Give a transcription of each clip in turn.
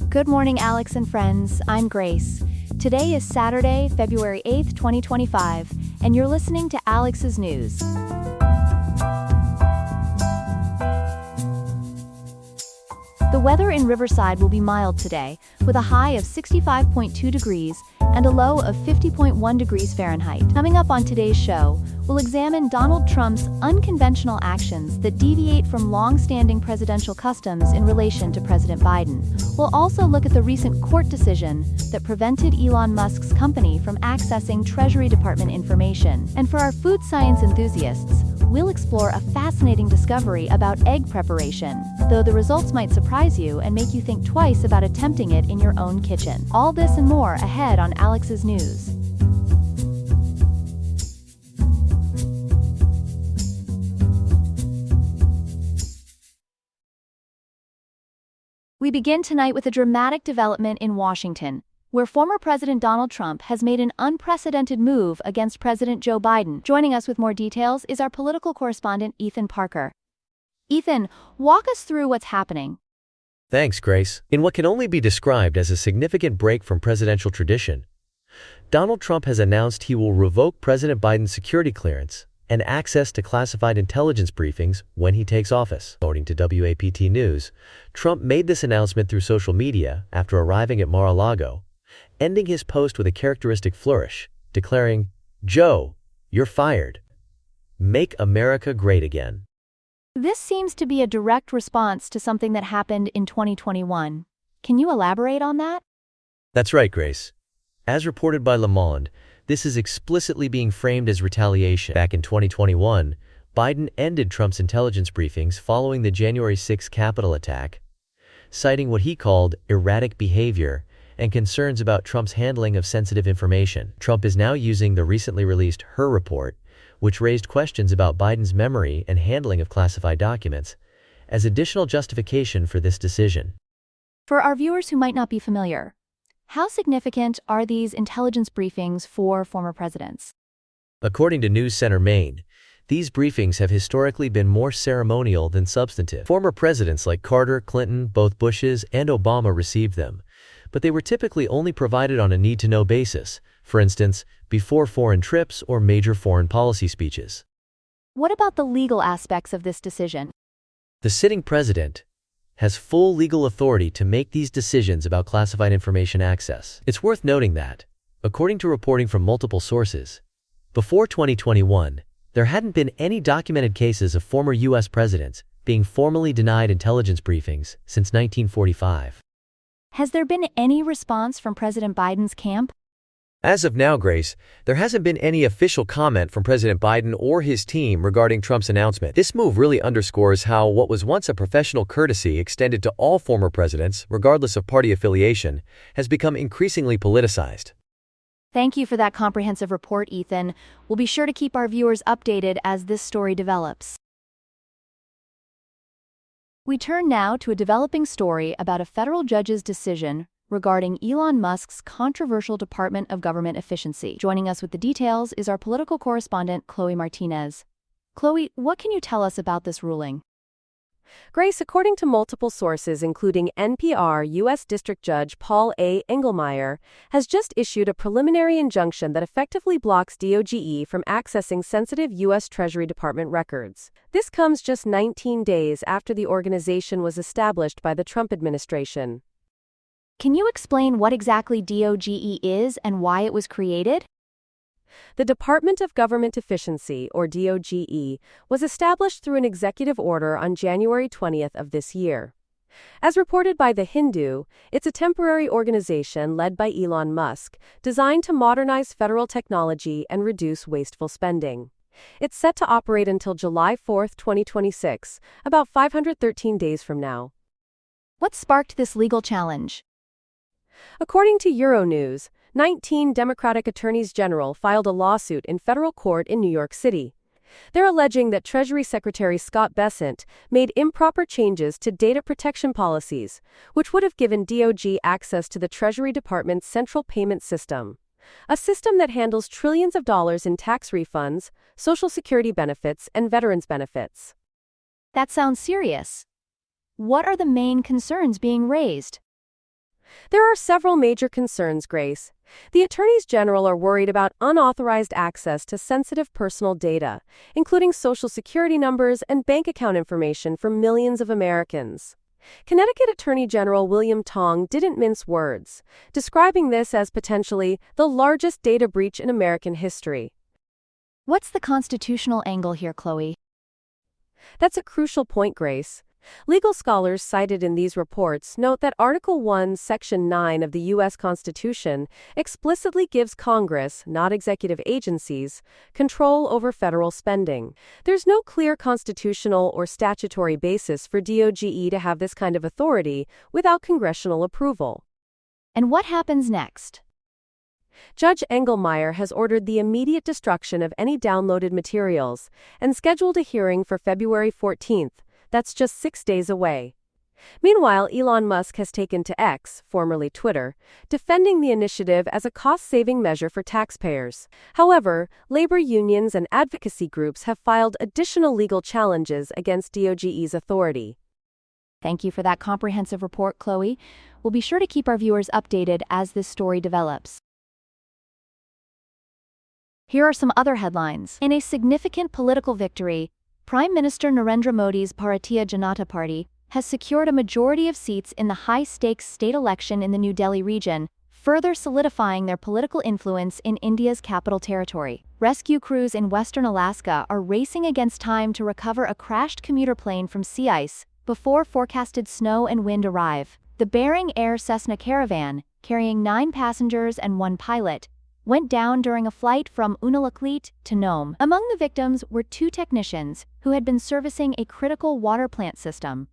Good morning, Alex and friends. I'm Grace. Today is Saturday, February 8th, 2025, and you're listening to Alex's News. The weather in Riverside will be mild today, with a high of 65.2 degrees and a low of 50.1 degrees Fahrenheit. Coming up on today's show, we'll examine Donald Trump's unconventional actions that deviate from long-standing presidential customs in relation to President Biden. We'll also look at the recent court decision that prevented Elon Musk's company from accessing Treasury Department information. And for our food science enthusiasts, we'll explore a fascinating discovery about egg preparation, though the results might surprise you and make you think twice about attempting it in your own kitchen. All this and more ahead on Alex's News. We begin tonight with a dramatic development in Washington, where former President Donald Trump has made an unprecedented move against President Joe Biden. Joining us with more details is our political correspondent, Ethan Parker. Ethan, walk us through what's happening. Thanks, Grace. In what can only be described as a significant break from presidential tradition, Donald Trump has announced he will revoke President Biden's security clearance and access to classified intelligence briefings when he takes office. According to WAPT News, Trump made this announcement through social media after arriving at Mar-a-Lago, ending his post with a characteristic flourish, declaring, "Joe, you're fired. Make America great again." This seems to be a direct response to something that happened in 2021. Can you elaborate on that? That's right, Grace. As reported by Le Monde, this is explicitly being framed as retaliation. Back in 2021, Biden ended Trump's intelligence briefings following the January 6 Capitol attack, citing what he called erratic behavior and concerns about Trump's handling of sensitive information. Trump is now using the recently released Her report, which raised questions about Biden's memory and handling of classified documents, as additional justification for this decision. For our viewers who might not be familiar, how significant are these intelligence briefings for former presidents? According to News Center Maine, these briefings have historically been more ceremonial than substantive. Former presidents like Carter, Clinton, both Bushes, and Obama received them, but they were typically only provided on a need-to-know basis, for instance, before foreign trips or major foreign policy speeches. What about the legal aspects of this decision? The sitting president has full legal authority to make these decisions about classified information access. It's worth noting that, according to reporting from multiple sources, before 2021, there hadn't been any documented cases of former U.S. presidents being formally denied intelligence briefings since 1945. Has there been any response from President Biden's camp? As of now, Grace, there hasn't been any official comment from President Biden or his team regarding Trump's announcement. This move really underscores how what was once a professional courtesy extended to all former presidents, regardless of party affiliation, has become increasingly politicized. Thank you for that comprehensive report, Ethan. We'll be sure to keep our viewers updated as this story develops. We turn now to a developing story about a federal judge's decision regarding Elon Musk's controversial Department of Government efficiency. Joining us with the details is our political correspondent, Chloe Martinez. Chloe, what can you tell us about this ruling? Grace, according to multiple sources, including NPR, U.S. District Judge Paul A. Engelmeyer has just issued a preliminary injunction that effectively blocks DOGE from accessing sensitive U.S. Treasury Department records. This comes just 19 days after the organization was established by the Trump administration. Can you explain what exactly DOGE is and why it was created? The Department of Government Efficiency, or DOGE, was established through an executive order on January 20th of this year. As reported by The Hindu, it's a temporary organization led by Elon Musk, designed to modernize federal technology and reduce wasteful spending. It's set to operate until July 4, 2026, about 513 days from now. What sparked this legal challenge? According to Euronews, 19 Democratic attorneys general filed a lawsuit in federal court in New York City. They're alleging that Treasury Secretary Scott Bessent made improper changes to data protection policies, which would have given DOG access to the Treasury Department's central payment system, a system that handles trillions of dollars in tax refunds, Social Security benefits, and veterans benefits. That sounds serious. What are the main concerns being raised? There are several major concerns, Grace. The attorneys general are worried about unauthorized access to sensitive personal data, including social security numbers and bank account information for millions of Americans. Connecticut Attorney General William Tong didn't mince words, describing this as potentially the largest data breach in American history. What's the constitutional angle here, Chloe? That's a crucial point, Grace. Legal scholars cited in these reports note that Article 1, Section 9 of the U.S. Constitution explicitly gives Congress, not executive agencies, control over federal spending. There's no clear constitutional or statutory basis for DOGE to have this kind of authority without congressional approval. And what happens next? Judge Engelmeyer has ordered the immediate destruction of any downloaded materials and scheduled a hearing for February 14th. That's just 6 days away. Meanwhile, Elon Musk has taken to X, formerly Twitter, defending the initiative as a cost-saving measure for taxpayers. However, labor unions and advocacy groups have filed additional legal challenges against DOGE's authority. Thank you for that comprehensive report, Chloe. We'll be sure to keep our viewers updated as this story develops. Here are some other headlines. In a significant political victory, Prime Minister Narendra Modi's Bharatiya Janata Party has secured a majority of seats in the high-stakes state election in the New Delhi region, further solidifying their political influence in India's capital territory. Rescue crews in western Alaska are racing against time to recover a crashed commuter plane from sea ice before forecasted snow and wind arrive. The Bering Air Cessna Caravan, carrying 9 passengers and 1 pilot, went down during a flight from Unalakleet to Nome. Among the victims were 2 technicians who had been servicing a critical water plant system.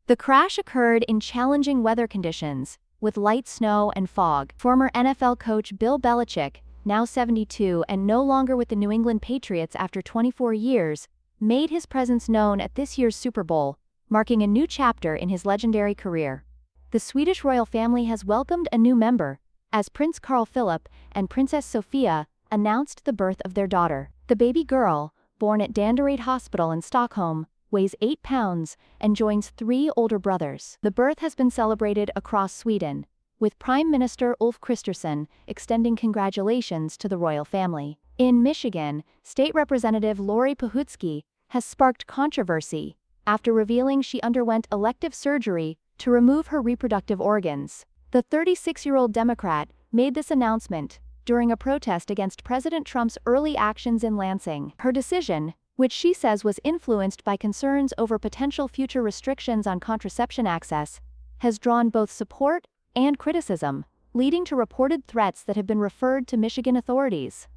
The crash occurred in challenging weather conditions, with light snow and fog. Former NFL coach Bill Belichick, now 72 and no longer with the New England Patriots after 24 years, made his presence known at this year's Super Bowl, marking a new chapter in his legendary career. The Swedish royal family has welcomed a new member, as Prince Carl Philip and Princess Sofia announced the birth of their daughter. The baby girl, born at Danderyd Hospital in Stockholm, weighs 8 pounds and joins 3 older brothers. The birth has been celebrated across Sweden, with Prime Minister Ulf Kristersson extending congratulations to the royal family. In Michigan, State Representative Lori Pahutsky has sparked controversy after revealing she underwent elective surgery to remove her reproductive organs. The 36-year-old Democrat made this announcement during a protest against President Trump's early actions in Lansing. Her decision, which she says was influenced by concerns over potential future restrictions on contraception access, has drawn both support and criticism, leading to reported threats that have been referred to Michigan authorities.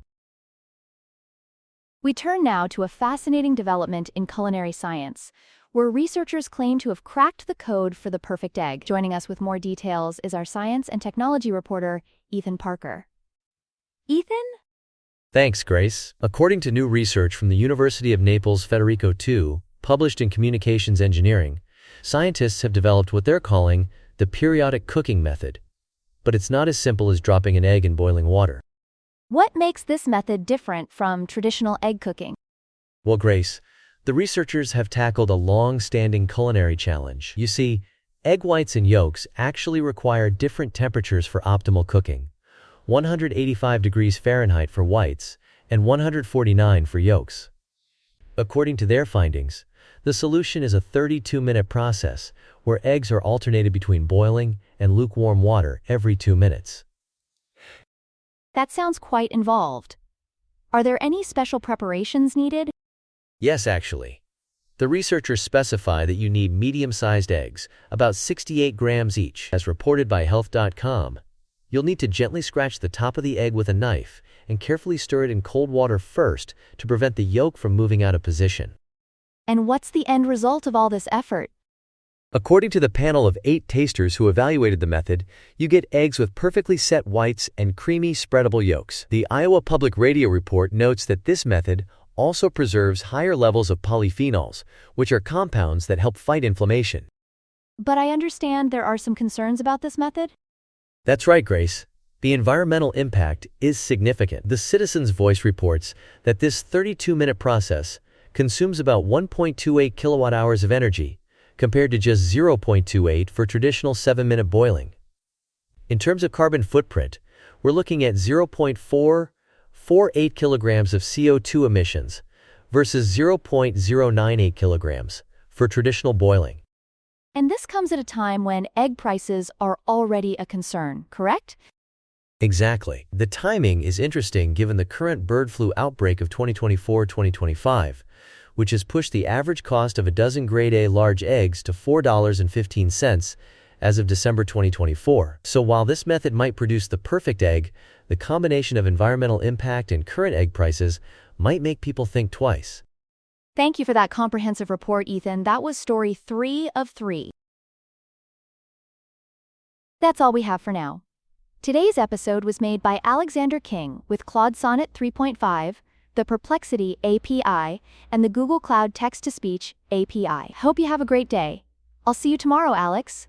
We turn now to a fascinating development in culinary science, where researchers claim to have cracked the code for the perfect egg. Joining us with more details is our science and technology reporter, Ethan Parker. Ethan? Thanks, Grace. According to new research from the University of Naples Federico II, published in Communications Engineering, scientists have developed what they're calling the periodic cooking method. But it's not as simple as dropping an egg in boiling water. What makes this method different from traditional egg cooking? Well, Grace, the researchers have tackled a long-standing culinary challenge. You see, egg whites and yolks actually require different temperatures for optimal cooking: 185 degrees Fahrenheit for whites and 149 for yolks. According to their findings, the solution is a 32-minute process where eggs are alternated between boiling and lukewarm water every 2 minutes. That sounds quite involved. Are there any special preparations needed? Yes, actually. The researchers specify that you need medium-sized eggs, about 68 grams each. As reported by Health.com, you'll need to gently scratch the top of the egg with a knife and carefully stir it in cold water first to prevent the yolk from moving out of position. And what's the end result of all this effort? According to the panel of 8 tasters who evaluated the method, you get eggs with perfectly set whites and creamy, spreadable yolks. The Iowa Public Radio report notes that this method also preserves higher levels of polyphenols, which are compounds that help fight inflammation. But I understand there are some concerns about this method? That's right, Grace. The environmental impact is significant. The Citizen's Voice reports that this 32-minute process consumes about 1.28 kilowatt-hours of energy, compared to just 0.28 for traditional 7-minute boiling. In terms of carbon footprint, we're looking at 0.448 kilograms of CO2 emissions versus 0.098 kilograms for traditional boiling. And this comes at a time when egg prices are already a concern, correct? Exactly. The timing is interesting given the current bird flu outbreak of 2024-2025, which has pushed the average cost of a dozen grade A large eggs to $4.15 as of December 2024. So while this method might produce the perfect egg, the combination of environmental impact and current egg prices might make people think twice. Thank you for that comprehensive report, Ethan. That was story 3 of 3. That's all we have for now. Today's episode was made by Alexander King with Claude Sonnet 3.5, the Perplexity API, and the Google Cloud Text-to-Speech API. Hope you have a great day. I'll see you tomorrow, Alex.